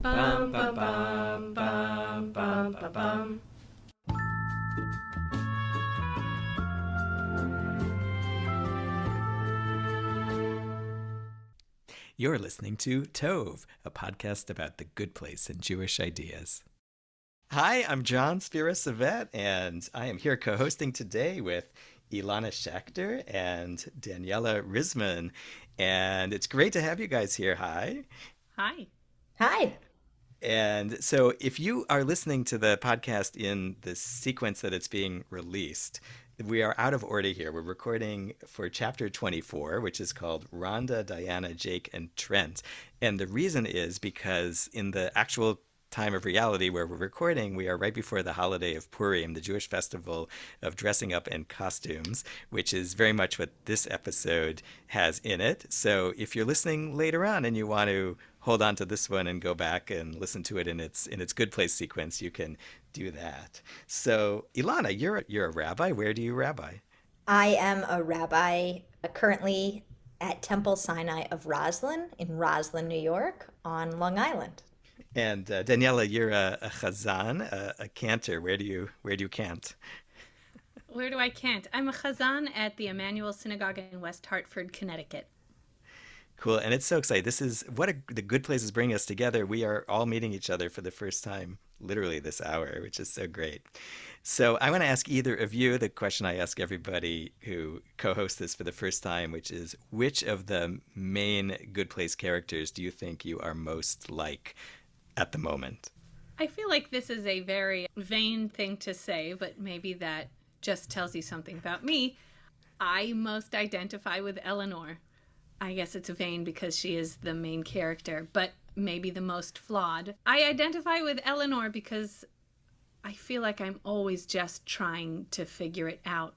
Bum bum bum bum bum bum bum. You're listening to Tove, a podcast about the good place in Jewish ideas. Hi, I'm Jon Spira-Savett, and I am here co-hosting today with Ilana Schachter and Daniella Risman. And it's great to have you guys here. Hi. Hi. Hi. And so if you are listening to the podcast in the sequence that it's being released, we are out of order here. We're recording for chapter 24, which is called Rhonda, Diana, Jake, and Trent. And the reason is because in the actual time of reality where we're recording, we are right before the holiday of Purim, the Jewish festival of dressing up in costumes, which is very much what this episode has in it. So if you're listening later on and you want to hold on to this one and go back and listen to it in its good place sequence, you can do that. So Ilana, you're a rabbi. Where do you rabbi? I am a rabbi currently at Temple Sinai of Roslyn in Roslyn, New York on Long Island. And Daniella, you're a hazzan, a cantor. Where do you cant? Where do I cant? I'm a hazzan at the Emmanuel Synagogue in West Hartford, Connecticut. Cool. And it's so exciting. This is the good places bring us together. We are all meeting each other for the first time, literally this hour, which is so great. So I want to ask either of you the question I ask everybody who co-hosts this for the first time, which is, which of the main Good Place characters do you think you are most like at the moment? I feel like this is a very vain thing to say, but maybe that just tells you something about me. I most identify with Eleanor. I guess it's vain because she is the main character, but maybe the most flawed. I identify with Eleanor because I feel like I'm always just trying to figure it out.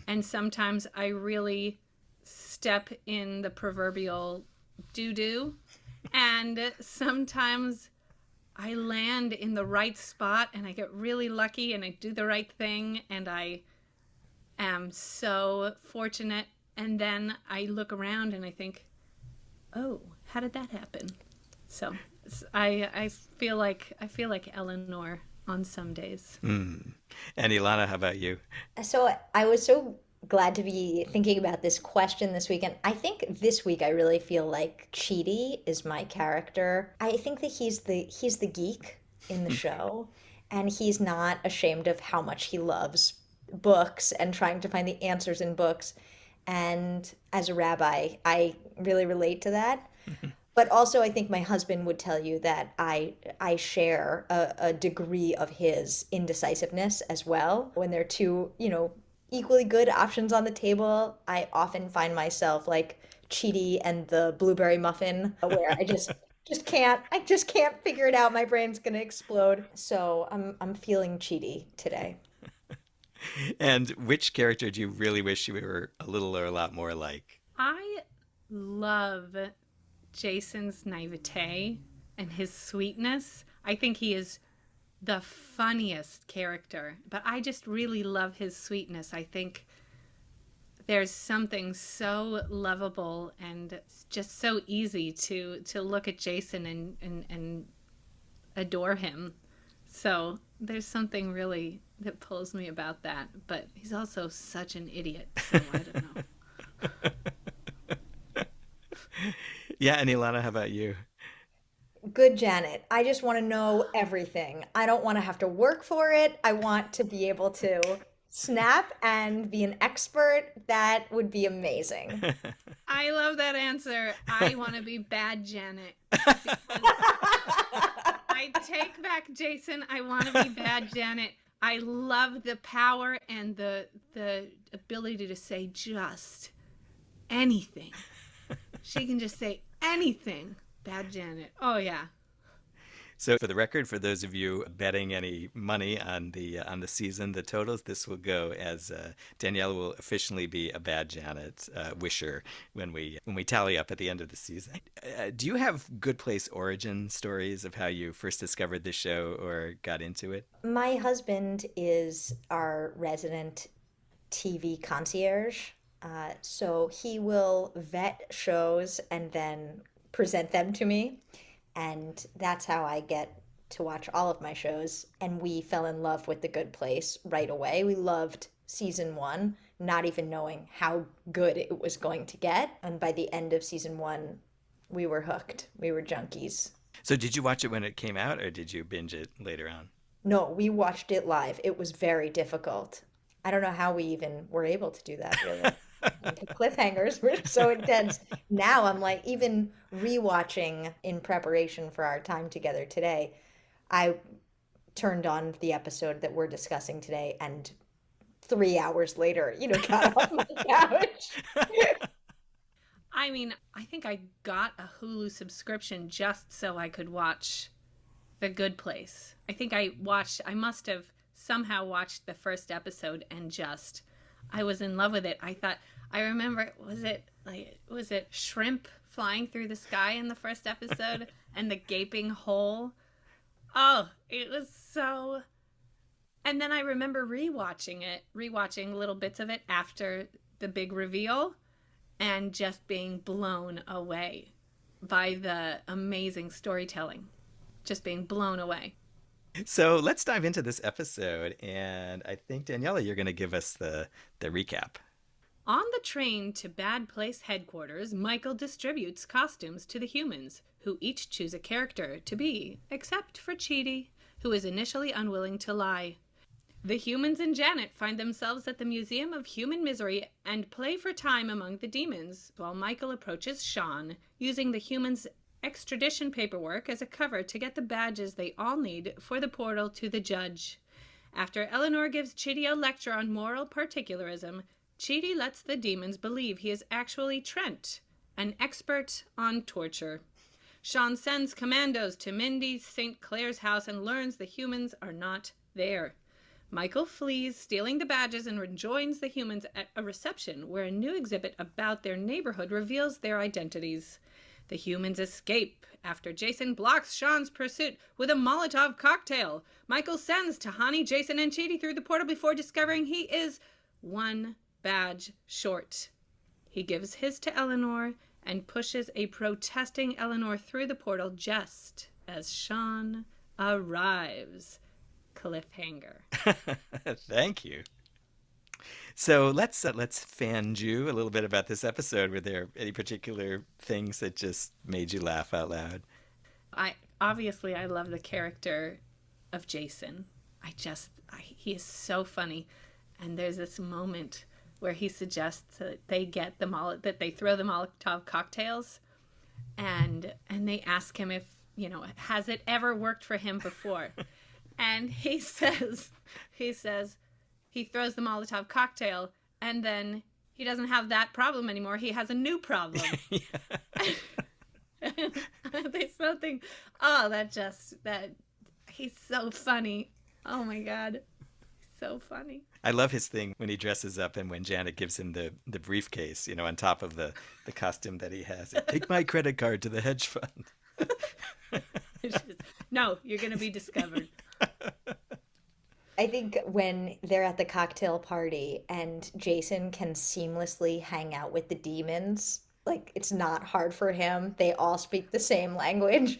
And sometimes I really step in the proverbial doo-doo, and sometimes I land in the right spot and I get really lucky and I do the right thing and I am so fortunate. And then I look around and I think, oh, how did that happen? So I feel like Eleanor on some days. And Ilana, how about you? So I was so glad to be thinking about this question this weekend. I think this week I really feel like Chidi is my character. I think that he's the geek in the show, and he's not ashamed of how much he loves books and trying to find the answers in books. And as a rabbi, I really relate to that. But also, I think my husband would tell you that I share a degree of his indecisiveness as well. When there are two, equally good options on the table, I often find myself like Chidi and the blueberry muffin, where I just can't figure it out. My brain's gonna explode. So I'm feeling Chidi today. And which character do you really wish you were a little or a lot more like? I love Jason's naivete and his sweetness. I think he is the funniest character, but I just really love his sweetness. I think there's something so lovable and just so easy to look at Jason and adore him. So there's something really that pulls me about that, but he's also such an idiot, so I don't know. Yeah, and Ilana, how about you? Good Janet. I just want to know everything. I don't want to have to work for it. I want to be able to snap and be an expert. That would be amazing. I love that answer. I want to be bad Janet. I take back Jason. I want to be bad Janet. I love the power and the ability to say just anything. She can just say anything. Bad Janet. Oh yeah. So for the record, for those of you betting any money on the season, the totals, this will go as Danielle will officially be a bad Janet wisher when we tally up at the end of the season. Do you have Good Place origin stories of how you first discovered this show or got into it? My husband is our resident TV concierge. So he will vet shows and then present them to me. And that's how I get to watch all of my shows. And we fell in love with The Good Place right away. We loved season one, not even knowing how good it was going to get. And by the end of season one, we were hooked. We were junkies. So did you watch it when it came out, or did you binge it later on? No, we watched it live. It was very difficult. I don't know how we even were able to do that, really. The cliffhangers were so intense. Now I'm like, even rewatching in preparation for our time together today, I turned on the episode that we're discussing today, and 3 hours later, got off my couch. I mean, I think I got a Hulu subscription just so I could watch The Good Place. I think I must have somehow watched the first episode and I was in love with it. I remember, was it shrimp flying through the sky in the first episode and the gaping hole? Oh, it was so... And then I remember rewatching little bits of it after the big reveal and just being blown away by the amazing storytelling. Just being blown away. So let's dive into this episode. And I think, Daniela, you're going to give us the recap. On the train to Bad Place headquarters, Michael distributes costumes to the humans, who each choose a character to be, except for Chidi, who is initially unwilling to lie. The humans and Janet find themselves at the Museum of Human Misery and play for time among the demons, while Michael approaches Sean, using the humans' extradition paperwork as a cover to get the badges they all need for the portal to the judge. After Eleanor gives Chidi a lecture on moral particularism, Chidi lets the demons believe he is actually Trent, an expert on torture. Sean sends commandos to Mindy St. Clair's house and learns the humans are not there. Michael flees, stealing the badges, and rejoins the humans at a reception where a new exhibit about their neighborhood reveals their identities. The humans escape after Jason blocks Sean's pursuit with a Molotov cocktail. Michael sends Tahani, Jason, and Chidi through the portal before discovering he is one badge short. He gives his to Eleanor and pushes a protesting Eleanor through the portal just as Sean arrives. Cliffhanger. Thank you. So let's fan you a little bit about this episode. Were there any particular things that just made you laugh out loud? I love the character of Jason. He is so funny. And there's this moment where he suggests that they get that they throw the Molotov cocktails, and they ask him if, has it ever worked for him before? And he says he throws the Molotov cocktail, and then he doesn't have that problem anymore. He has a new problem. There's something. Oh, that he's so funny. Oh my God, so funny. I love his thing when he dresses up and when Janet gives him the briefcase, on top of the costume that he has. Take my credit card to the hedge fund. No, you're going to be discovered. I think when they're at the cocktail party and Jason can seamlessly hang out with the demons, like, it's not hard for him. They all speak the same language.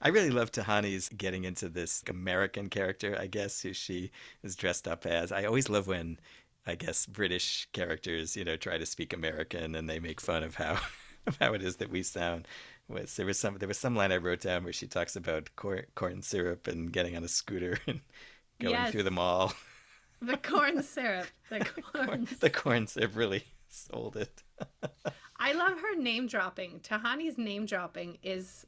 I really love Tahani's getting into this American character, I guess, who she is dressed up as. I always love when, I guess, British characters, try to speak American and they make fun of how it is that we sound. There was some line I wrote down where she talks about corn syrup and getting on a scooter and going through the mall. The corn syrup. The corn syrup really sold it. I love her name dropping. Tahani's name dropping is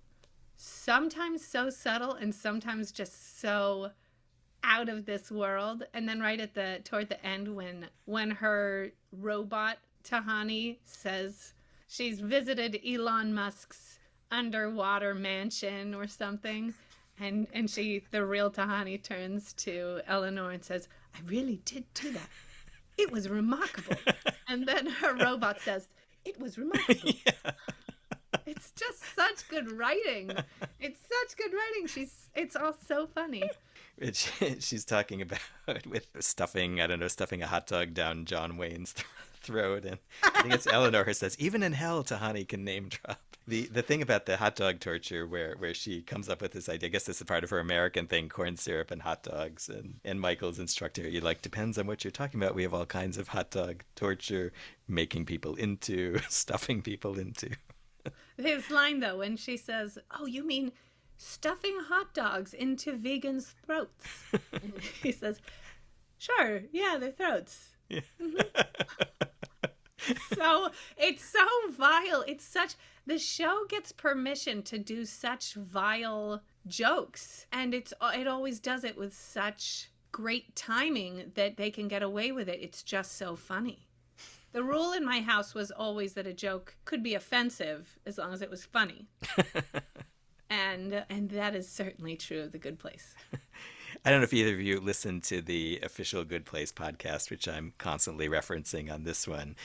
sometimes so subtle and sometimes just so out of this world. And then right toward the end when her robot Tahani says she's visited Elon Musk's underwater mansion or something, and the real Tahani turns to Eleanor and says, I really did do that. It was remarkable. And then her robot says, it was remarkable. Yeah. It's just such good writing. It's such good writing. It's all so funny. She's talking about with stuffing a hot dog down John Wayne's throat, and I think it's Eleanor who says, even in hell Tahani can name drop. The thing about the hot dog torture where she comes up with this idea, I guess this is part of her American thing, corn syrup and hot dogs, and Michael's instructor, you like, depends on what you're talking about. We have all kinds of hot dog torture, making people into, stuffing people into. His line, though, when she says, "Oh, you mean stuffing hot dogs into vegans' throats?" And he says, "Sure, yeah, their throats." Yeah. So it's so vile. It's such, the show gets permission to do such vile jokes, and it always does it with such great timing that they can get away with it. It's just so funny. The rule in my house was always that a joke could be offensive as long as it was funny. And that is certainly true of The Good Place. I don't know if either of you listened to the official Good Place podcast, which I'm constantly referencing on this one.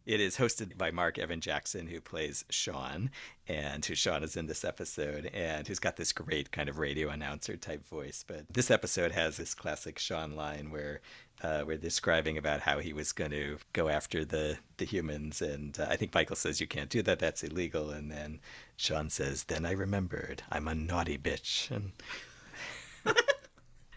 It is hosted by Mark Evan Jackson, who plays Sean, and who Sean is in this episode, and who's got this great kind of radio announcer type voice. But this episode has this classic Sean line where we're describing about how he was going to go after the humans, and I think Michael says, "You can't do that, that's illegal," and then Sean says, "Then I remembered, I'm a naughty bitch." And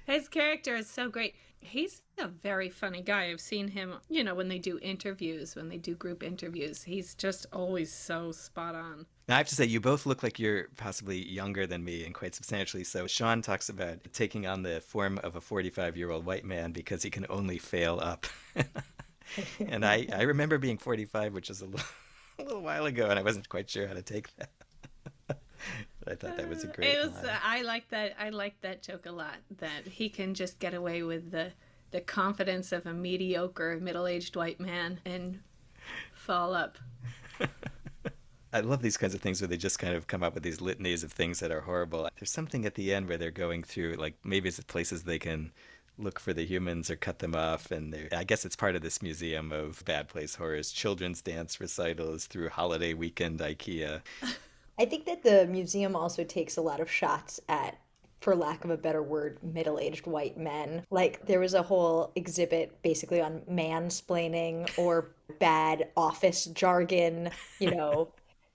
his character is so great. He's a very funny guy. I've seen him, when they do interviews, when they do group interviews, he's just always so spot on. Now, I have to say, you both look like you're possibly younger than me, and quite substantially so. Sean talks about taking on the form of a 45-year-old white man because he can only fail up. And I remember being 45, which is a little while ago, and I wasn't quite sure how to take that. But I thought that was a great line. I like that joke a lot, that he can just get away with the confidence of a mediocre middle-aged white man and fall up. I love these kinds of things where they just kind of come up with these litanies of things that are horrible. There's something at the end where they're going through, like, maybe it's places they can look for the humans or cut them off, and I guess it's part of this museum of bad place horrors, children's dance recitals through holiday weekend IKEA. I think that the museum also takes a lot of shots at, for lack of a better word, middle-aged white men. Like, there was a whole exhibit basically on mansplaining or bad office jargon,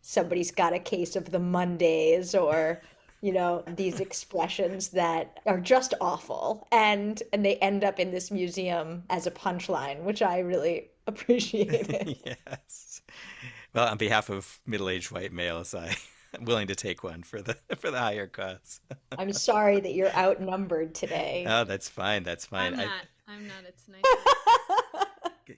somebody's got a case of the Mondays, or, these expressions that are just awful. And they end up in this museum as a punchline, which I really appreciated. Yes. Well, on behalf of middle-aged white males, I'm willing to take one for the higher cause. I'm sorry that you're outnumbered today. Oh, that's fine. That's fine. I'm not. It's nice.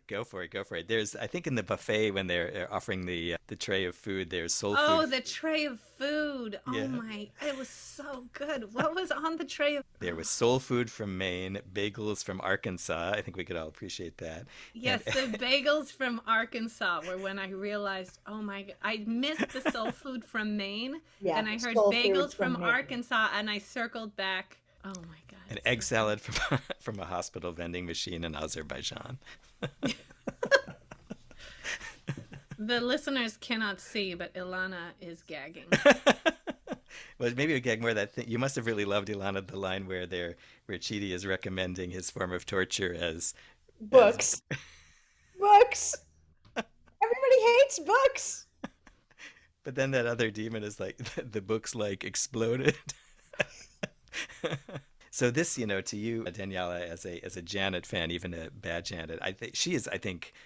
Go for it. There's, I think, in the buffet when they're offering the tray of food, there's soul food. Oh, the tray of food. Yeah. Oh my, it was so good. What was on the tray of food? There was soul food from Maine, bagels from Arkansas. I think we could all appreciate that. Yes, the bagels from Arkansas were when I realized, oh my God, I missed the soul food from Maine. Yeah, and I heard soul bagels food from from Maine. Arkansas, and I circled back. Oh my God. An egg salad from a hospital vending machine in Azerbaijan. The listeners cannot see, but Ilana is gagging. Well, maybe we gag more of that thing. You must have really loved, Ilana, the line where Chidi is recommending his form of torture as Books. Books. Everybody hates books. But then that other demon is like, the books like exploded. So this, to you, Daniela, as a Janet fan, even a bad Janet, she is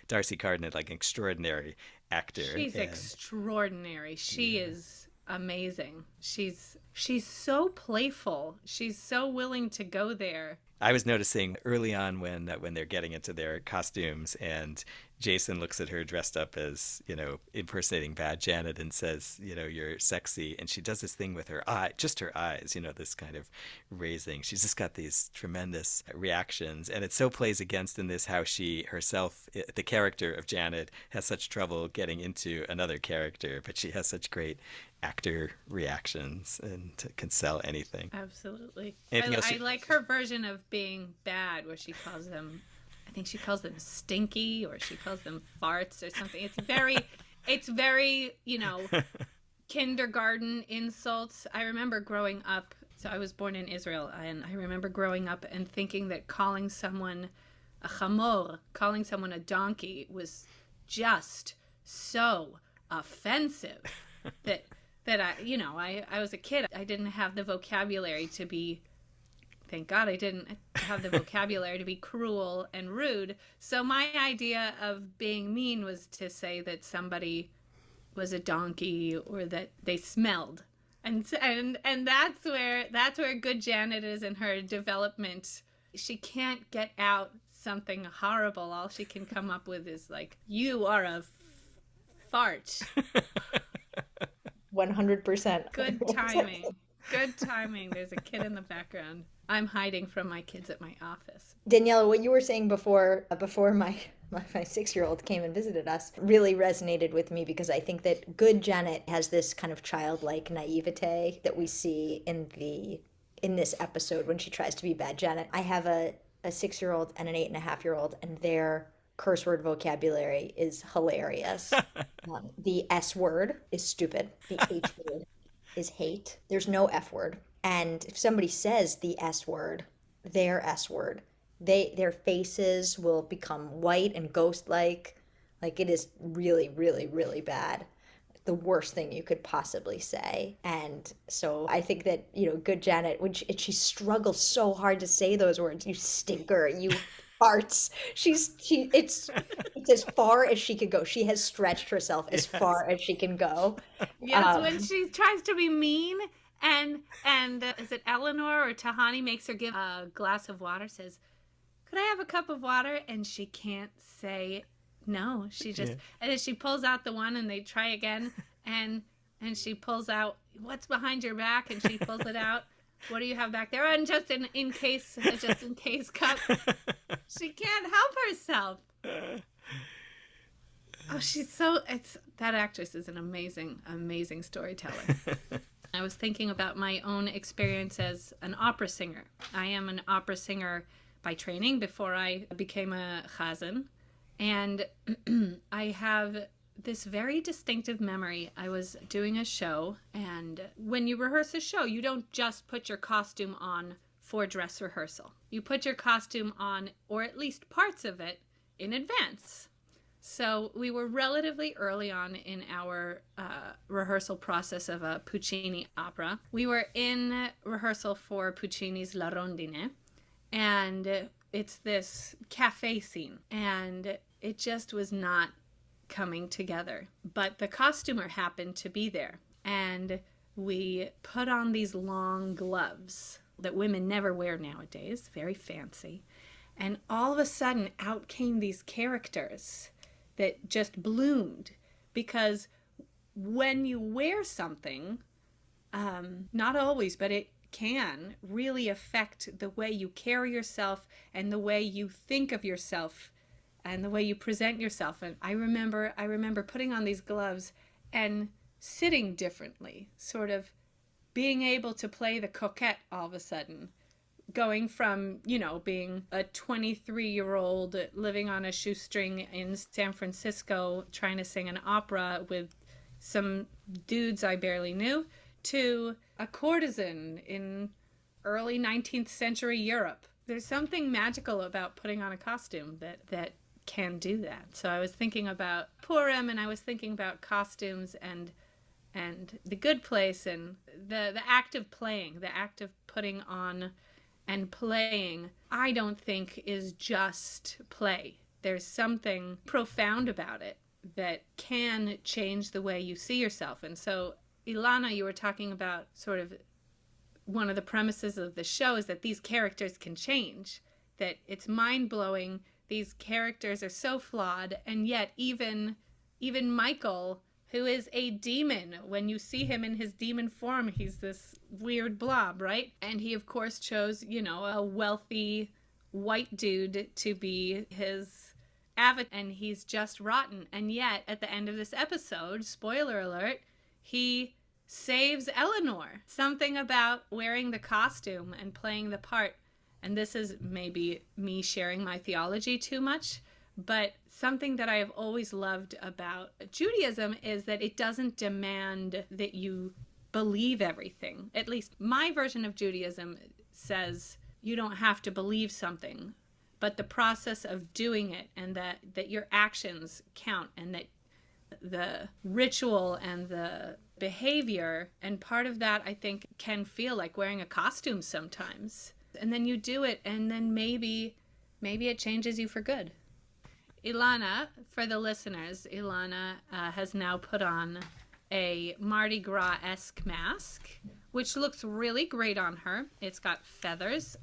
Darcy Carden, like an extraordinary actor. She's extraordinary. She is amazing. She's so playful. She's so willing to go there. I was noticing early on when they're getting into their costumes, and Jason looks at her dressed up as, impersonating bad Janet and says, you're sexy. And she does this thing with her eye, just her eyes, this kind of raising. She's just got these tremendous reactions. And it so plays against in this how she herself, the character of Janet, has such trouble getting into another character, but she has such great actor reactions and can sell anything. Absolutely. Anything else I like her version of being bad, where she calls them, I think she calls them stinky, or she calls them farts or something. It's very, kindergarten insults. I remember growing up, so I was born in Israel, and I remember growing up and thinking that calling someone a chamor, calling someone a donkey, was just so offensive that that I was a kid. I didn't have the vocabulary to be, thank God I didn't have the vocabulary to be cruel and rude. So my idea of being mean was to say that somebody was a donkey or that they smelled. And that's where good Janet is in her development. She can't get out something horrible. All she can come up with is like, you are a fart. 100%. Good timing. Good timing. There's a kid in the background. I'm hiding from my kids at my office. Daniela, what you were saying before my 6-year-old came and visited us really resonated with me, because I think that good Janet has this kind of childlike naivete that we see in this episode when she tries to be bad Janet. I have a 6-year-old and an 8.5-year-old, and their curse word vocabulary is hilarious. The S word is stupid. The H word is hate. There's no F word. And if somebody says the S word, their S word, their faces will become white and ghost-like. Like, it is really, really, really bad. The worst thing you could possibly say. And so I think that, good Janet, when she struggles so hard to say those words, you stinker, you farts. It's as far as she could go. She has stretched herself as far as she can go. Yes, when she tries to be mean, and is it Eleanor or Tahani makes her give a glass of water, says, "Could I have a cup of water?" And she can't say no. She just, and then she pulls out the one, and they try again, and she pulls out, "What's behind your back?" And she pulls it out. "What do you have back there?" And just in case cup. She can't help herself. Oh, that actress is an amazing storyteller. I was thinking about my own experience as an opera singer. I am an opera singer by training before I became a hazzan. And I have this very distinctive memory. I was doing a show, and when you rehearse a show, you don't just put your costume on for dress rehearsal. You put your costume on, or at least parts of it, in advance. So we were relatively early on in our rehearsal process of a Puccini opera. We were in rehearsal for Puccini's La Rondine, and it's this cafe scene, and it just was not coming together. But the costumer happened to be there, and we put on these long gloves that women never wear nowadays, very fancy. And all of a sudden, out came these characters that just bloomed, because when you wear something, not always, but it can really affect the way you carry yourself and the way you think of yourself and the way you present yourself. And I remember putting on these gloves and sitting differently, sort of being able to play the coquette all of a sudden, going from, being a 23-year-old living on a shoestring in San Francisco trying to sing an opera with some dudes I barely knew, to a courtesan in early 19th century Europe. There's something magical about putting on a costume that can do that. So I was thinking about Purim, and I was thinking about costumes and the good place, and the act of playing, the act of putting on and playing, I don't think is just play. There's something profound about it that can change the way you see yourself. And so, Ilana, you were talking about sort of one of the premises of the show is that these characters can change, that it's mind-blowing. These characters are so flawed, and yet even Michael, who is a demon, when you see him in his demon form, he's this weird blob, right? And he, of course, chose, a wealthy white dude to be his avatar, and he's just rotten. And yet, at the end of this episode, spoiler alert, he saves Eleanor. Something about wearing the costume and playing the part, and this is maybe me sharing my theology too much, but something that I have always loved about Judaism is that it doesn't demand that you believe everything. At least my version of Judaism says you don't have to believe something, but the process of doing it, and that your actions count, and that the ritual and the behavior. And part of that, I think, can feel like wearing a costume sometimes. And then you do it, and then maybe it changes you for good. Ilana, for the listeners, Ilana has now put on a Mardi Gras-esque mask, which looks really great on her. It's got feathers.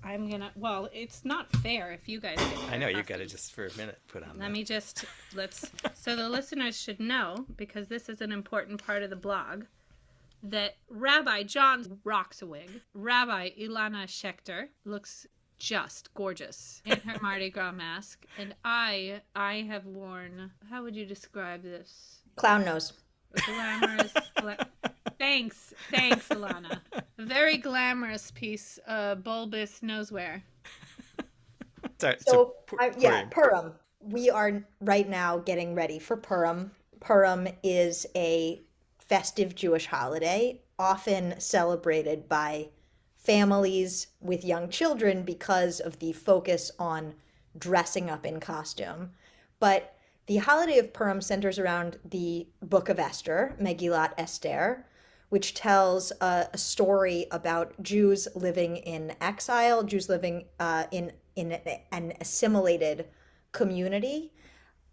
Well, it's not fair if you guys get I know, you got to just for a minute put on so the listeners should know, because this is an important part of the blog, that Rabbi Jon rocks a wig. Rabbi Ilana Schachter looks just gorgeous in her Mardi Gras mask. And I have worn, how would you describe this? Clown nose. Glamorous. Thanks, Ilana. A very glamorous piece of bulbous nosewear. Purim. We are right now getting ready for Purim. Purim is a festive Jewish holiday, often celebrated by families with young children because of the focus on dressing up in costume. But the holiday of Purim centers around the Book of Esther, Megillat Esther, which tells a story about Jews living in exile, Jews living in an assimilated community,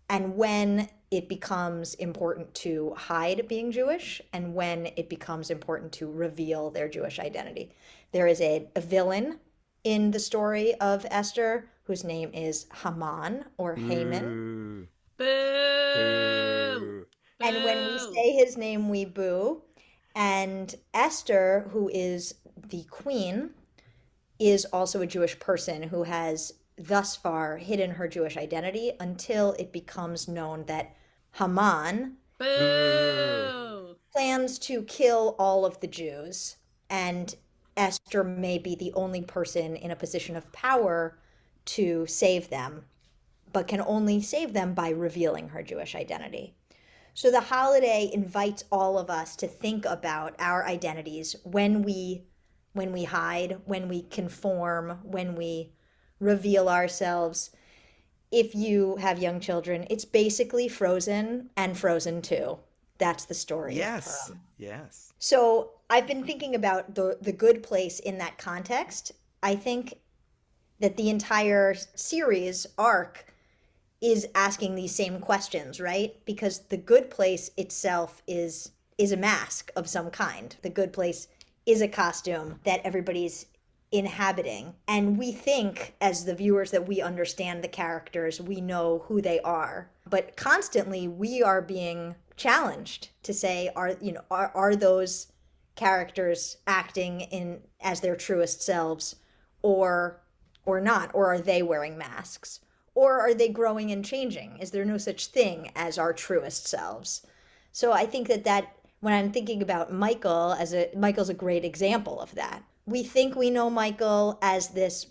and when it becomes important to hide being Jewish, and when it becomes important to reveal their Jewish identity. There is a villain in the story of Esther whose name is Haman or Haman. Boo! And when we say his name, we boo. And Esther, who is the queen, is also a Jewish person who has thus far hidden her Jewish identity until it becomes known that Haman plans to kill all of the Jews, and Esther may be the only person in a position of power to save them, but can only save them by revealing her Jewish identity. So the holiday invites all of us to think about our identities when we hide, when we conform, when we reveal ourselves. If you have young children, it's basically Frozen and Frozen 2. That's the story. Yes. Yes. So I've been thinking about the good place in that context. I think that the entire series arc is asking these same questions, right? Because the good place itself is a mask of some kind. The good place is a costume that everybody's inhabiting. And we think, as the viewers, that we understand the characters, we know who they are. But constantly we are being challenged to say, are those characters acting in as their truest selves or not? Or are they wearing masks? Or are they growing and changing? Is there no such thing as our truest selves? So I think that when I'm thinking about Michael, Michael's a great example of that. We think we know Michael as this,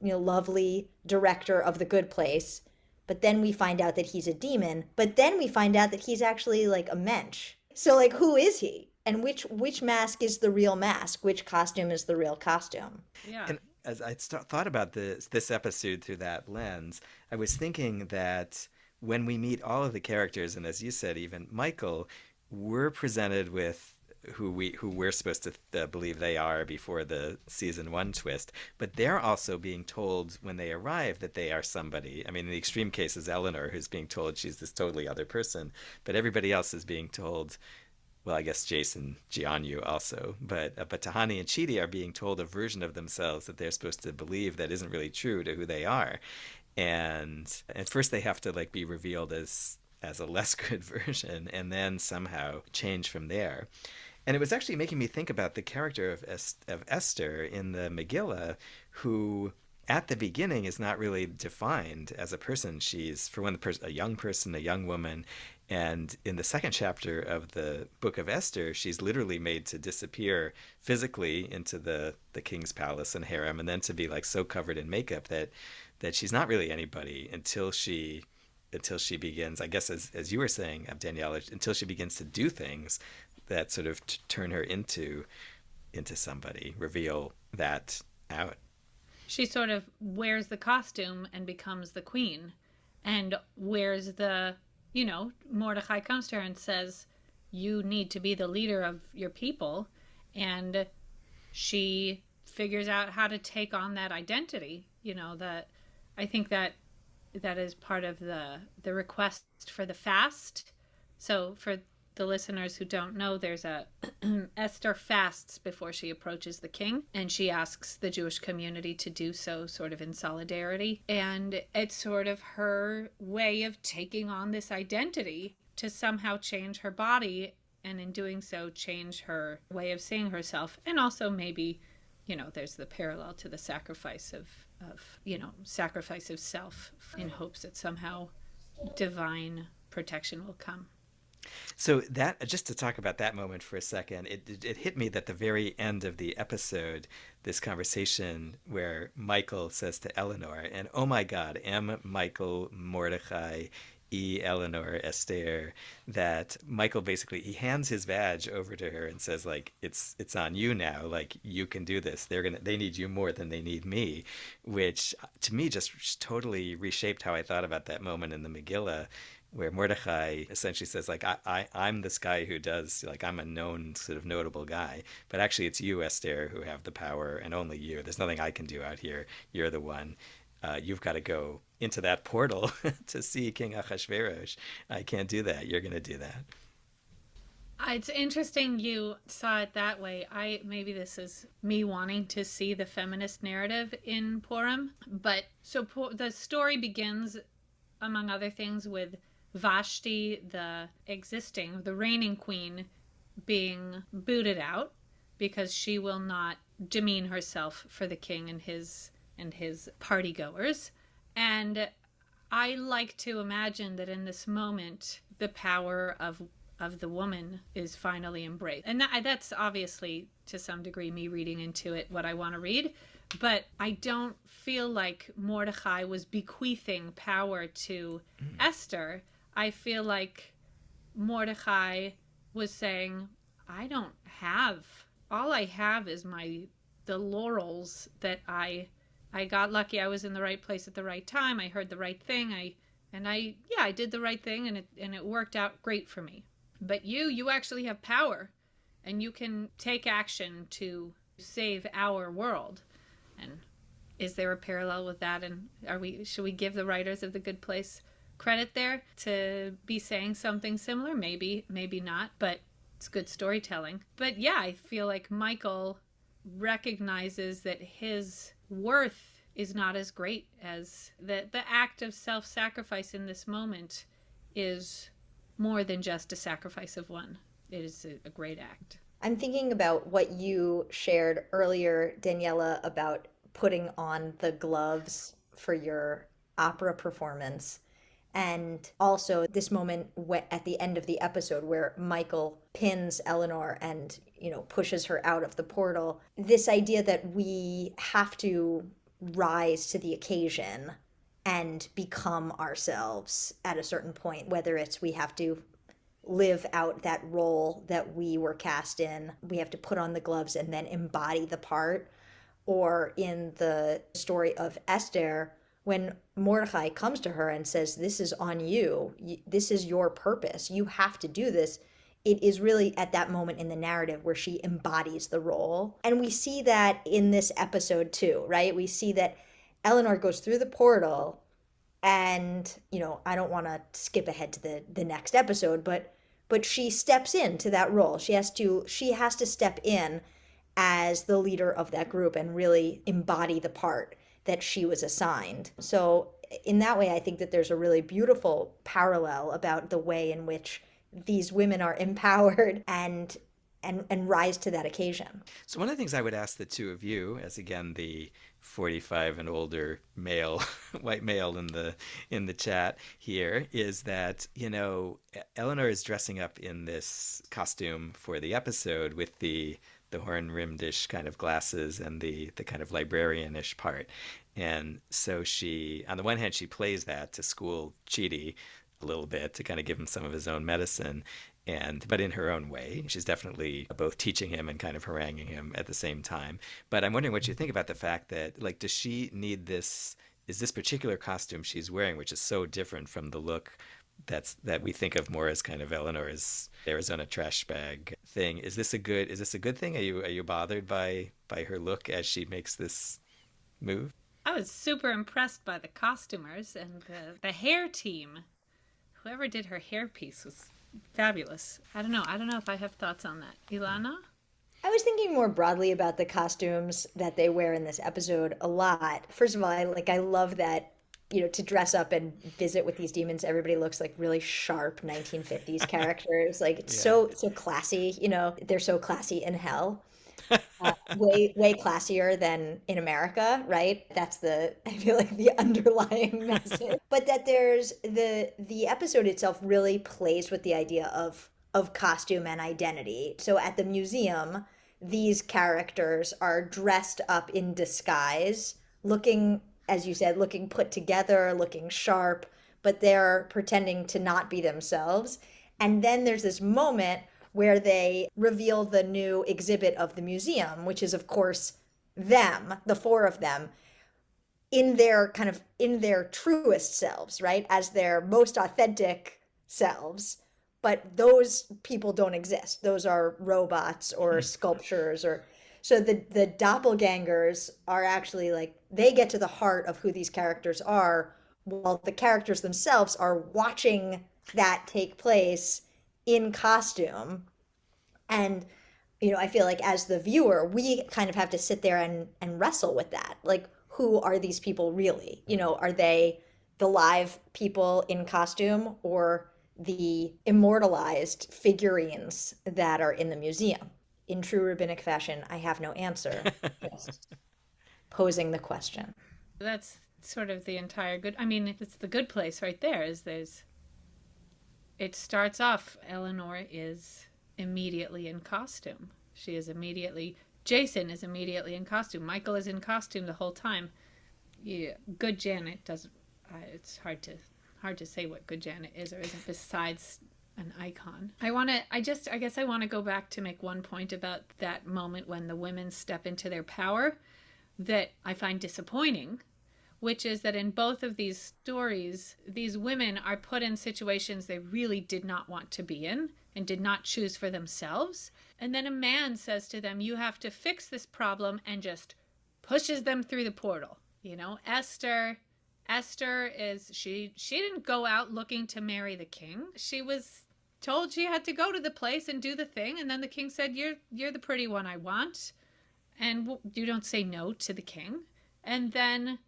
lovely director of the good place, but then we find out that he's a demon, but then we find out that he's actually like a mensch. So like, who is he? And which mask is the real mask? Which costume is the real costume? Yeah. And as I thought about this episode through that lens, I was thinking that when we meet all of the characters, and as you said, even Michael, we're presented with who we're supposed to believe they are before the season 1 twist, but they're also being told when they arrive that they are somebody. I mean, in the extreme case is Eleanor, who's being told she's this totally other person, but everybody else is being told, well, I guess Jason, Jianyu also, but Tahani and Chidi are being told a version of themselves that they're supposed to believe that isn't really true to who they are. And at first they have to be revealed as a less good version, and then somehow change from there. And it was actually making me think about the character of Esther in the Megillah, who at the beginning is not really defined as a person. She's, for one, a young person, a young woman. And in the second chapter of the Book of Esther, she's literally made to disappear physically into the king's palace and harem, and then to be so covered in makeup that she's not really anybody until she begins, I guess, as you were saying, Danielle, until she begins to do things that sort of turn her into somebody, reveal that out. She sort of wears the costume and becomes the queen, and wears the, Mordecai comes to her and says, you need to be the leader of your people. And she figures out how to take on that identity. That I think that is part of the request for the fast. So for the listeners who don't know, there's a Esther fasts before she approaches the king, and she asks the Jewish community to do so sort of in solidarity. And it's sort of her way of taking on this identity to somehow change her body, and in doing so change her way of seeing herself. And also maybe, there's the parallel to the sacrifice of sacrifice of self in hopes that somehow divine protection will come. So that, just to talk about that moment for a second, it hit me that the very end of the episode, this conversation where Michael says to Eleanor, and oh my God, M. Michael Mordecai E. Eleanor Esther, that Michael basically, he hands his badge over to her and says, like, it's on you now, like, you can do this. They need you more than they need me, which to me just totally reshaped how I thought about that moment in the Megillah, where Mordecai essentially says, like, I'm this guy who does, like, I'm a known sort of notable guy, but actually it's you, Esther, who have the power, and only you. There's nothing I can do out here. You're the one. You've got to go into that portal to see King Ahasuerus. I can't do that. You're going to do that. It's interesting you saw it that way. Maybe this is me wanting to see the feminist narrative in Purim. But so the story begins, among other things, with Vashti, the reigning queen, being booted out because she will not demean herself for the king and his party goers. And I like to imagine that in this moment, the power of the woman is finally embraced. And that's obviously, to some degree, me reading into it what I want to read. But I don't feel like Mordecai was bequeathing power to Esther. I feel like Mordecai was saying, all I have is the laurels that I got lucky. I was in the right place at the right time. I heard the right thing. I did the right thing, and it worked out great for me. But you actually have power, and you can take action to save our world. And is there a parallel with that? And should we give the writers of The Good Place credit there to be saying something similar? Maybe not, but it's good storytelling. But yeah, I feel like Michael recognizes that his worth is not as great as the act of self-sacrifice in this moment is more than just a sacrifice of one. It is a great act. I'm thinking about what you shared earlier, Daniella, about putting on the gloves for your opera performance. And also this moment at the end of the episode where Michael pins Eleanor and, pushes her out of the portal. This idea that we have to rise to the occasion and become ourselves at a certain point, whether it's we have to live out that role that we were cast in, we have to put on the gloves and then embody the part. Or in the story of Esther, when Mordecai comes to her and says, this is on you, this is your purpose, you have to do this, it is really at that moment in the narrative where she embodies the role. And we see that in this episode too, right? We see that Eleanor goes through the portal and, I don't want to skip ahead to the next episode, but she steps into that role. She has to step in as the leader of that group and really embody the part that she was assigned. So in that way, I think that there's a really beautiful parallel about the way in which these women are empowered and rise to that occasion. So one of the things I would ask the two of you, as again the 45 and older male, white male in the chat here, is that, Eleanor is dressing up in this costume for the episode with the horn-rimmed-ish kind of glasses and the kind of librarian-ish part. And so she, on the one hand, she plays that to school Chidi a little bit to kind of give him some of his own medicine, but in her own way. She's definitely both teaching him and kind of haranguing him at the same time. But I'm wondering what you think about the fact that, like, does she need this, is this particular costume she's wearing, which is so different from the look that we think of more as kind of Eleanor's Arizona trash bag thing. Is this a good thing? Are you bothered by her look as she makes this move? I was super impressed by the costumers and the hair team. Whoever did her hairpiece was fabulous. I don't know if I have thoughts on that. Ilana? I was thinking more broadly about the costumes that they wear in this episode a lot. First of all, I love that, to dress up and visit with these demons, everybody looks like really sharp 1950s characters. Like it's so classy, they're so classy in hell. Way classier than in America, right? That's I feel like the underlying message. But that there's the episode itself really plays with the idea of costume and identity. So at the museum, these characters are dressed up in disguise, looking, as you said, looking put together, looking sharp, but they're pretending to not be themselves. And then there's this moment where they reveal the new exhibit of the museum, which is, of course, them, the four of them, in their truest selves, right? As their most authentic selves. But those people don't exist. Those are robots or sculptures so the doppelgangers are actually they get to the heart of who these characters are, while the characters themselves are watching that take place in costume. And I feel like as the viewer, we kind of have to sit there and wrestle with that. Like, who are these people really? Are they the live people in costume, or the immortalized figurines that are in the museum? In true rabbinic fashion, I have no answer. Just posing the question. That's sort of the entire it's the good place right there. It starts off, Eleanor is immediately in costume. Jason is immediately in costume. Michael is in costume the whole time. Yeah, good Janet doesn't. It's hard to say what good Janet is or isn't, besides an icon. I guess I want to go back to make one point about that moment when the women step into their power that I find disappointing, which is that in both of these stories, these women are put in situations they really did not want to be in and did not choose for themselves. And then a man says to them, you have to fix this problem, and just pushes them through the portal. Esther is, she didn't go out looking to marry the king. She was told she had to go to the place and do the thing, and then the king said, you're the pretty one I want, and you don't say no to the king. And then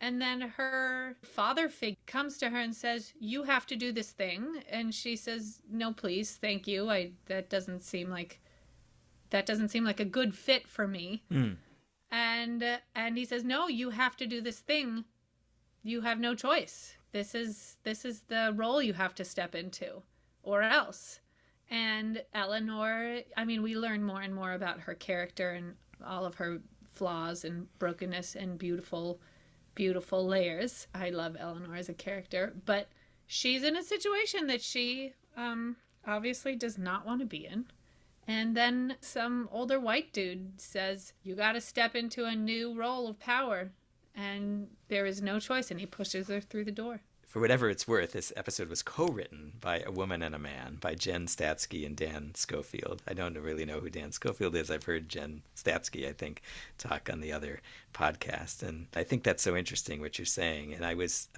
her father figure comes to her and says, you have to do this thing, and she says, no please, thank you, that doesn't seem like a good fit for me. And he says, no, you have to do this thing. You have no choice. This is the role you have to step into, or else. And Eleanor, we learn more and more about her character and all of her flaws and brokenness and beautiful layers. I love Eleanor as a character, but she's in a situation that she obviously does not want to be in. And then some older white dude says, you got to step into a new role of power. And there is no choice, and he pushes her through the door. For whatever it's worth, this episode was co-written by a woman and a man, by Jen Statsky and Dan Schofield. I don't really know who Dan Schofield is. I've heard Jen Statsky, I think, talk on the other podcast. And I think that's so interesting what you're saying. And I was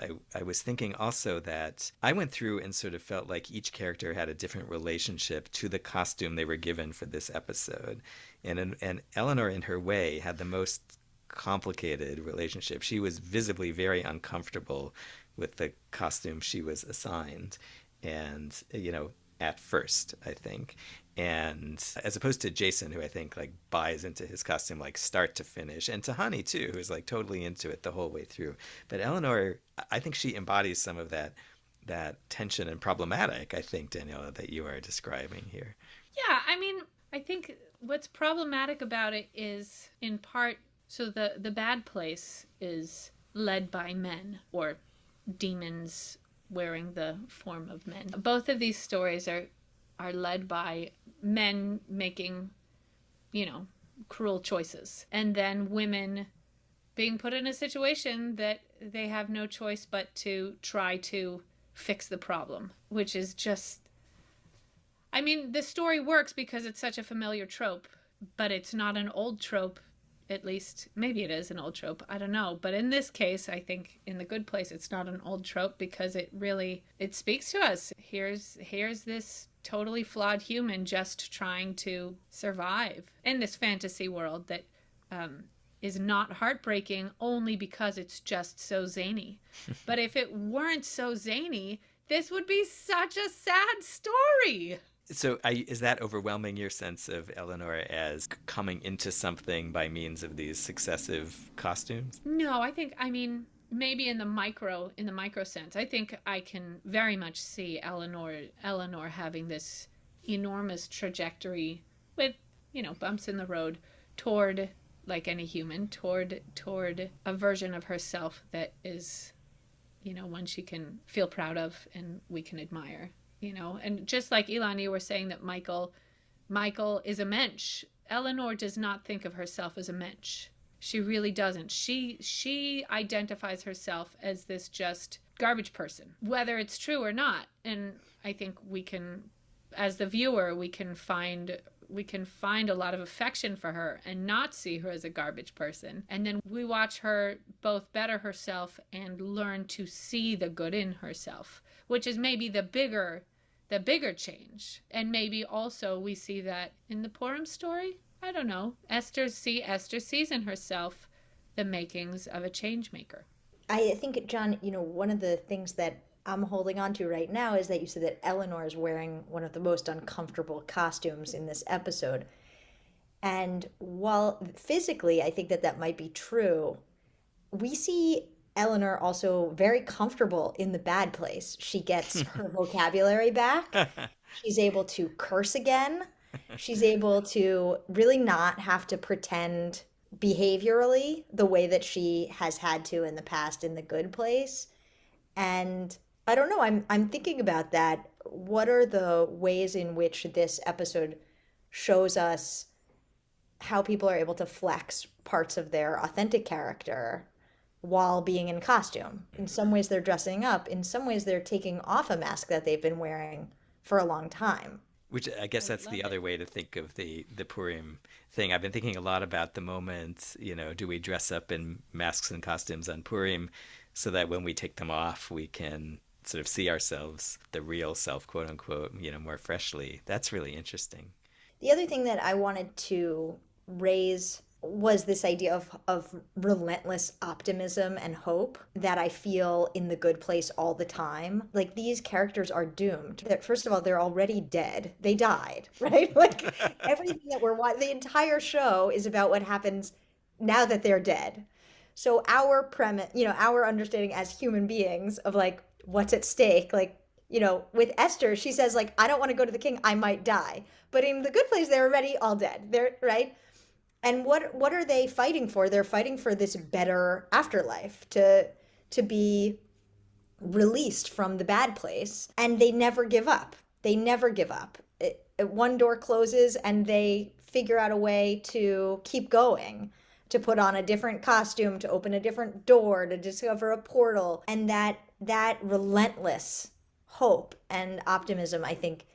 thinking also that I went through and sort of felt like each character had a different relationship to the costume they were given for this episode. And Eleanor, in her way, had the most complicated relationship. She was visibly very uncomfortable with the costume she was assigned, and at first, I think, and as opposed to Jason, who I think buys into his costume start to finish, and to Honey too, who's totally into it the whole way through. But Eleanor, I think she embodies some of that tension and problematic, I think, Daniela, that you are describing here. Yeah, I think what's problematic about it is, in part, so the bad place is led by men, or demons wearing the form of men. Both of these stories are led by men making, cruel choices, and then women being put in a situation that they have no choice but to try to fix the problem, which is just, I mean, the story works because it's such a familiar trope, but it's not an old trope. At least, maybe it is an old trope. I don't know. But in this case, I think in The Good Place, it's not an old trope because it speaks to us. Here's this totally flawed human just trying to survive in this fantasy world that is not heartbreaking only because it's just so zany. But if it weren't so zany, this would be such a sad story. So is that overwhelming your sense of Eleanor as coming into something by means of these successive costumes? No, I mean, maybe in the micro sense. I think I can very much see Eleanor having this enormous trajectory with, bumps in the road toward, like any human, toward a version of herself that is, one she can feel proud of and we can admire. And just like Ilana, you were saying that Michael is a mensch. Eleanor does not think of herself as a mensch. She really doesn't. She identifies herself as this just garbage person, whether it's true or not. And I think we can, as the viewer, we can find a lot of affection for her and not see her as a garbage person. And then we watch her both better herself and learn to see the good in herself, which is maybe the bigger change. And maybe also we see that in the Purim story. I don't know. Esther sees in herself the makings of a change maker. I think, John, one of the things that I'm holding on to right now is that you said that Eleanor is wearing one of the most uncomfortable costumes in this episode. And while physically I think that might be true, we see Eleanor also very comfortable in the bad place. She gets her vocabulary back. She's able to curse again. She's able to really not have to pretend behaviorally the way that she has had to in the past in The Good Place. And I don't know, I'm thinking about that. What are the ways in which this episode shows us how people are able to flex parts of their authentic character while being in costume? In some ways they're dressing up. In some ways they're taking off a mask that they've been wearing for a long time. Which I guess that's the other way to think of the Purim thing. I've been thinking a lot about the moment, do we dress up in masks and costumes on Purim so that when we take them off, we can sort of see ourselves, the real self, quote unquote, more freshly. That's really interesting. The other thing that I wanted to raise was this idea of relentless optimism and hope that I feel in The Good Place all the time. Like, these characters are doomed. That first of all, they're already dead. They died, right? Like, everything that the entire show is about what happens now that they're dead. So our premise, our understanding as human beings of like what's at stake, like, with Esther, she says like, I don't want to go to the king, I might die. But in The Good Place, they're already all dead. They're right. And what are they fighting for? They're fighting for this better afterlife, to be released from the bad place. And they never give up. They never give up. One door closes and they figure out a way to keep going, to put on a different costume, to open a different door, to discover a portal. And that relentless hope and optimism, I think,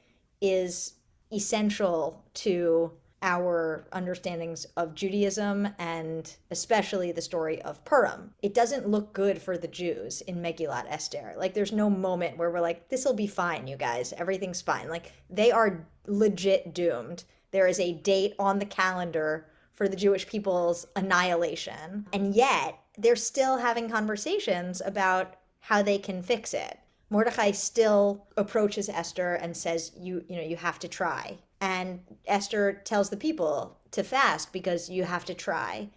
is essential to our understandings of Judaism and especially the story of Purim. It doesn't look good for the Jews in Megillat Esther. Like, there's no moment where we're like, this'll be fine, you guys. Everything's fine. Like, they are legit doomed. There is a date on the calendar for the Jewish people's annihilation. And yet, they're still having conversations about how they can fix it. Mordecai still approaches Esther and says, you have to try. And Esther tells the people to fast because you have to try.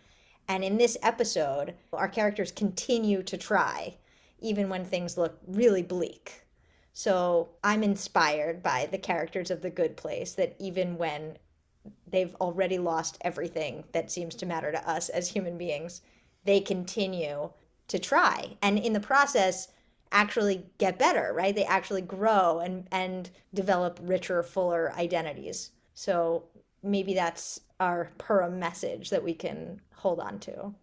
And in this episode, our characters continue to try, even when things look really bleak. So I'm inspired by the characters of The Good Place, that even when they've already lost everything that seems to matter to us as human beings, they continue to try. And in the process, actually get better, right? They actually grow and develop richer, fuller identities. So maybe that's our Purim message that we can hold on to.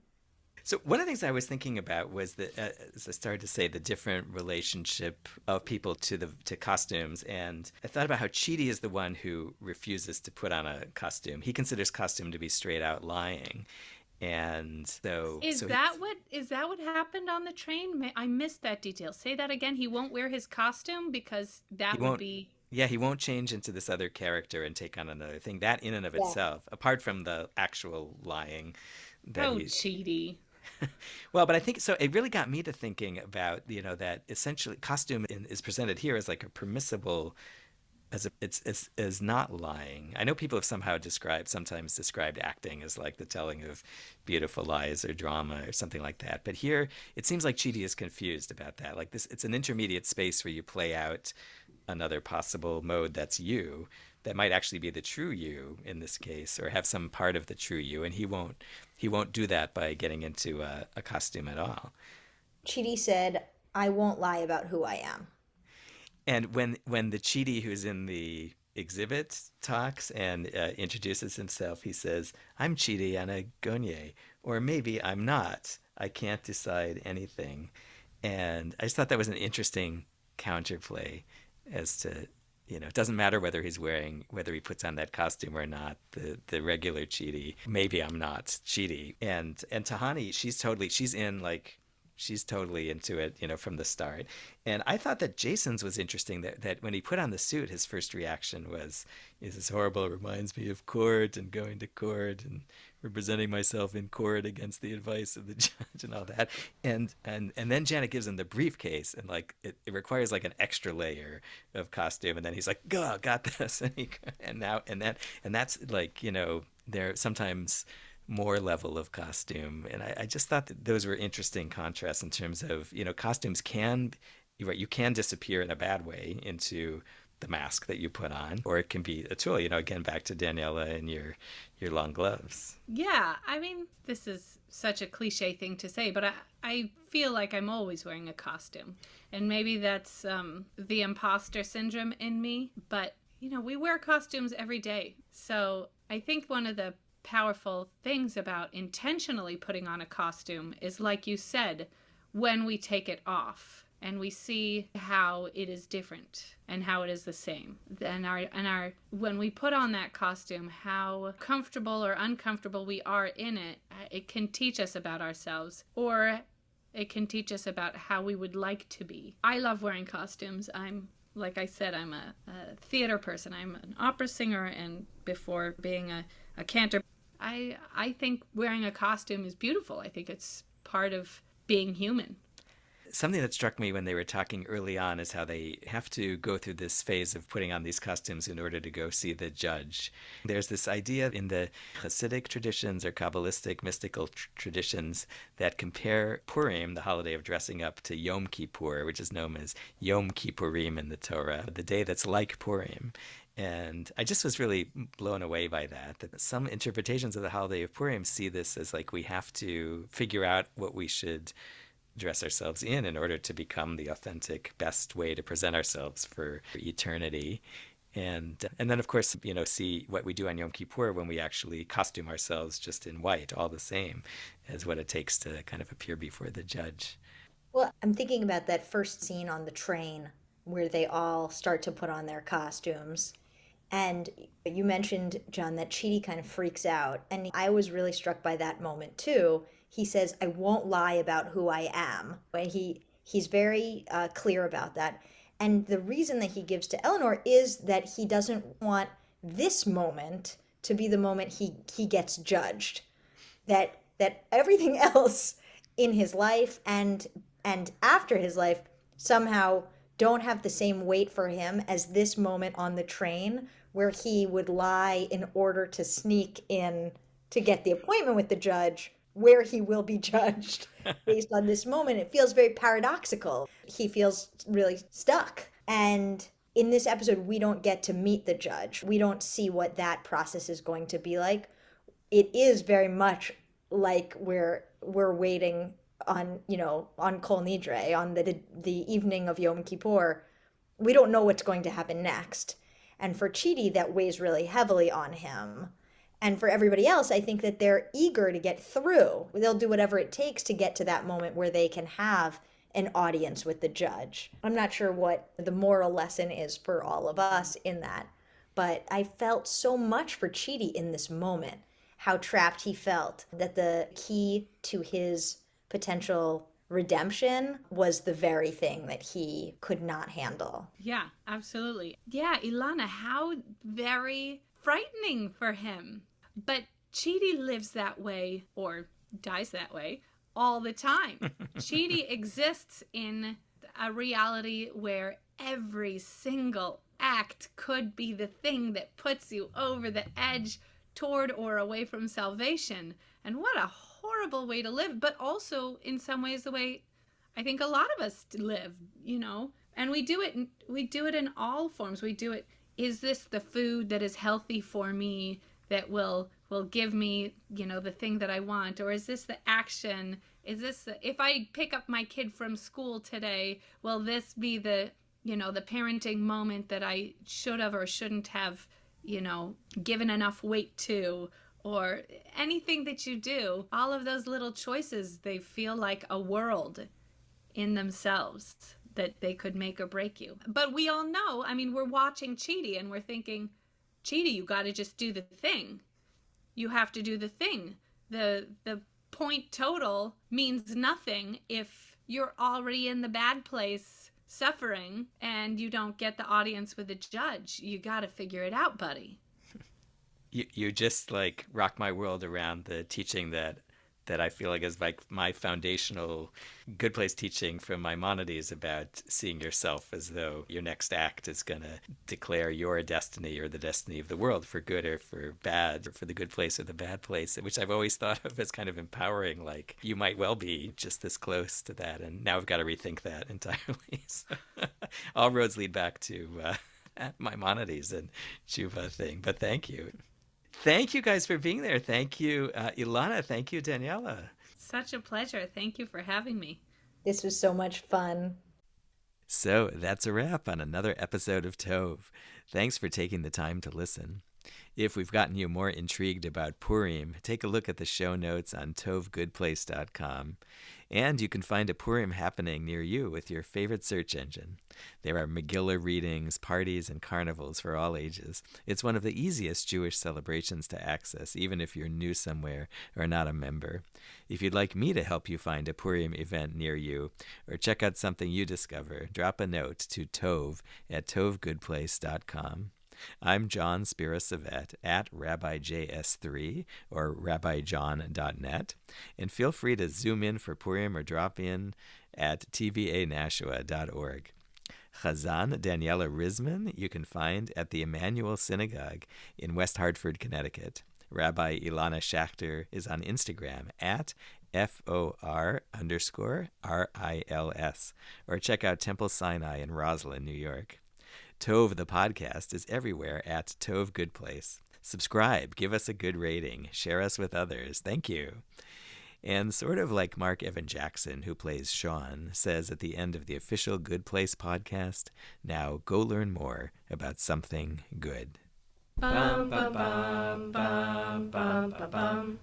So one of the things I was thinking about was that, as I started to say, the different relationship of people to costumes, and I thought about how Chidi is the one who refuses to put on a costume. He considers costume to be straight out lying, and Is that what happened on the train? I missed that detail. Say that again. He won't wear his costume because he that would won't. be. Yeah, he won't change into this other character and take on another thing. That in and of Yeah. itself, apart from the actual lying that Oh, he cheaty. well, but I think so. It really got me to thinking about, that essentially is presented here as like a permissible, it's as not lying. I know people have sometimes described acting as like the telling of beautiful lies or drama or something like that. But here, it seems like Chidi is confused about that. Like this, it's an intermediate space where you play out another possible mode that's you, that might actually be the true you in this case, or have some part of the true you, and he won't do that by getting into a costume at all. Chidi said, I won't lie about who I am. And when the Chidi who's in the exhibit talks and introduces himself, he says, "I'm Chidi Anagonye," or maybe I'm not. I can't decide anything. And I just thought that was an interesting counterplay as to, it doesn't matter whether he puts on that costume or not. The regular Chidi, maybe I'm not Chidi. And Tahani, she's totally into it, from the start. And I thought that Jason's was interesting, that when he put on the suit, his first reaction was, "This is horrible. It reminds me of court and going to court and representing myself in court against the advice of the judge," and all that. And then Janet gives him the briefcase, and like it requires like an extra layer of costume. And then he's like, "Go, got this." And that's like, there sometimes more level of costume. And I just thought that those were interesting contrasts in terms of, costumes you're right, you can disappear in a bad way into the mask that you put on, or it can be a tool, again, back to Daniela and your long gloves. Yeah, I mean, this is such a cliche thing to say, but I feel like I'm always wearing a costume. And maybe that's the imposter syndrome in me. But, we wear costumes every day. So I think one of the powerful things about intentionally putting on a costume is, like you said, when we take it off and we see how it is different and how it is the same. And when we put on that costume, how comfortable or uncomfortable we are in it, it can teach us about ourselves, or it can teach us about how we would like to be. I love wearing costumes. Like I said, I'm a theater person. I'm an opera singer, and before being a cantor, I think wearing a costume is beautiful. I think it's part of being human. Something that struck me when they were talking early on is how they have to go through this phase of putting on these costumes in order to go see the judge. There's this idea in the Hasidic traditions or Kabbalistic mystical traditions that compare Purim, the holiday of dressing up, to Yom Kippur, which is known as Yom Kippurim in the Torah, the day that's like Purim. And I just was really blown away by that some interpretations of the holiday of Purim see this as like we have to figure out what we should dress ourselves in order to become the authentic, best way to present ourselves for eternity. And then, of course, see what we do on Yom Kippur when we actually costume ourselves just in white, all the same as what it takes to kind of appear before the judge. Well, I'm thinking about that first scene on the train where they all start to put on their costumes. And you mentioned, John, that Chidi kind of freaks out. And I was really struck by that moment, too. He says, I won't lie about who I am. He's very clear about that. And the reason that he gives to Eleanor is that he doesn't want this moment to be the moment he gets judged. That everything else in his life and after his life somehow don't have the same weight for him as this moment on the train where he would lie in order to sneak in to get the appointment with the judge, where he will be judged based on this moment. It feels very paradoxical. He feels really stuck. And in this episode, we don't get to meet the judge. We don't see what that process is going to be like. It is very much like we're waiting on Kol Nidre, on the evening of Yom Kippur. We don't know what's going to happen next. And for Chidi, that weighs really heavily on him. And for everybody else, I think that they're eager to get through. They'll do whatever it takes to get to that moment where they can have an audience with the judge. I'm not sure what the moral lesson is for all of us in that, but I felt so much for Chidi in this moment, how trapped he felt, that the key to his potential redemption was the very thing that he could not handle. Yeah, absolutely. Yeah, Ilana, how very frightening for him. But Chidi lives that way, or dies that way, all the time. Chidi exists in a reality where every single act could be the thing that puts you over the edge toward or away from salvation. And what a horrible way to live, but also in some ways the way I think a lot of us live, you know. And we do it in all forms. We do it, is this the food that is healthy for me, that will give me, you know, the thing that I want? Or is this the action? Is this if I pick up my kid from school today, will this be the, you know, the parenting moment that I should have or shouldn't have, you know, given enough weight to? Or anything that you do, all of those little choices, they feel like a world in themselves that they could make or break you. But we all know, I mean, we're watching Chidi and we're thinking, Chidi, you got to just do the thing. You have to do the thing. The point total means nothing if you're already in the bad place suffering and you don't get the audience with the judge. You got to figure it out, buddy. You just like rock my world around the teaching that I feel like is like my foundational Good Place teaching from Maimonides about seeing yourself as though your next act is going to declare your destiny or the destiny of the world for good or for bad, or for the good place or the bad place, which I've always thought of as kind of empowering. Like you might well be just this close to that. And now I've got to rethink that entirely. So, all roads lead back to Maimonides and Tshuva thing. But thank you. Thank you guys for being there. Thank you, Ilana. Thank you, Daniella. Such a pleasure. Thank you for having me. This was so much fun. So that's a wrap on another episode of Tove. Thanks for taking the time to listen. If we've gotten you more intrigued about Purim, take a look at the show notes on tovegoodplace.com. And you can find a Purim happening near you with your favorite search engine. There are Megillah readings, parties, and carnivals for all ages. It's one of the easiest Jewish celebrations to access, even if you're new somewhere or not a member. If you'd like me to help you find a Purim event near you, or check out something you discover, drop a note to tove at tovegoodplace.com. I'm Jon Spira-Savett at RabbiJS3 or rabbijon.net, and feel free to zoom in for Purim or drop in at tvanashua.org. Hazzan Daniella Risman you can find at the Emmanuel Synagogue in West Hartford, Connecticut. Rabbi Ilana Schachter is on Instagram at FOR_RILS, or check out Temple Sinai in Roslyn, New York. Tove, the podcast, is everywhere at Tove Good Place. Subscribe, give us a good rating, share us with others. Thank you. And sort of like Mark Evan Jackson, who plays Sean, says at the end of the official Good Place podcast, now go learn more about something good. Bum, bum, bum, bum, bum, bum, bum.